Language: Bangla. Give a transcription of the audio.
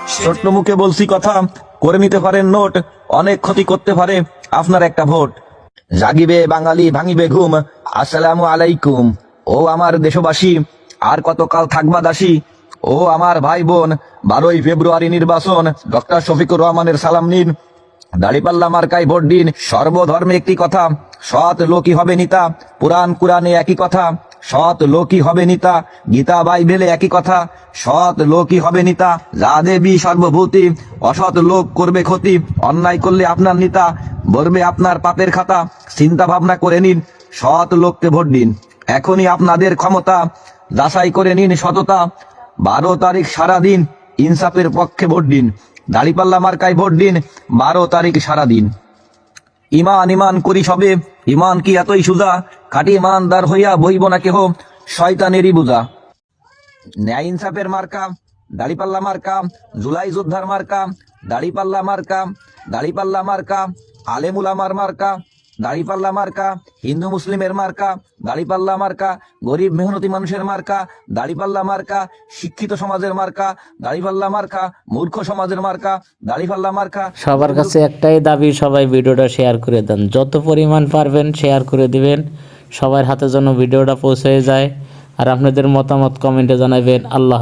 ছোট্ট মুখে বলছি কথা, করে নিতে পারেন নোট, অনেক ক্ষতি করতে পারে আপনার একটা ভোট। জাগিবে বাঙালি ভাঙিবে ঘুম, আসসালামু আলাইকুম। ও আমার দেশবাসী, আর কতকাল থাকবা দাসী? ও আমার ভাই বোন, 12ই ফেব্রুয়ারি নির্বাচন, ডক্টর শফিকুর রহমানের সালাম নিন, দাড়িপাল্লা মার্কায় ভোট দিন। সর্বধর্মে একটি কথা, সৎ লোকই হবে নেতা। পুরাণ কুরআনে একই কথা, সৎ লোকই হবে নেতা। গীতা বাইবেলে একই কথা, সৎ লোকই হবে নেতা। যা দেবী সর্বভূতি, অসৎ লোক করবে ক্ষতি। অন্যায় করলে আপনার নেতা ভরবে আপনার পাপের খাতা। চিন্তা ভাবনা করে নিন, সৎ লোককে ভোট দিন। এখনই আপনাদের ক্ষমতা, যাচাই করে নিন সততা। 12 তারিখ সারাদিন ইনসাফের পক্ষে ভোট দিন। দাড়িপাল্লা মার্কায় ভোট দিন, 12 তারিখ সারাদিন। ইমান ইমান করি সবে, ইমান কি এতই সুজা? খাঁটি ইমানদার হইয়া বইব না কেহ শয়তানেরই বুঝা। ন্যায় ইনসাফের মার্কা দাড়িপাল্লা মার্কা, জুলাই যোদ্ধার মার্কা দাড়িপাল্লা মার্কা, দাড়িপাল্লা মার্কা, আলেমুল আমার মার্কা দাড়িপাল্লা মার্কা, হিন্দু মুসলিমের মার্কা দাড়িপাল্লা মার্কা, গরিব মেহনতি মানুষের মার্কা দাড়িপাল্লা মার্কা, শিক্ষিত সমাজের মার্কা দাড়িপাল্লা মার্কা, মূর্খ সমাজের মার্কা দাড়িপাল্লা মার্কা। সবার কাছে একটাই দাবি, সবাই ভিডিওটা শেয়ার করে দেন, যত পরিমাণ পারবেন শেয়ার করে দিবেন, সবার হাতে যেন ভিডিওটা পৌঁছে যায়। আর আপনাদের মতামত কমেন্টে জানাবেন। আল্লাহ।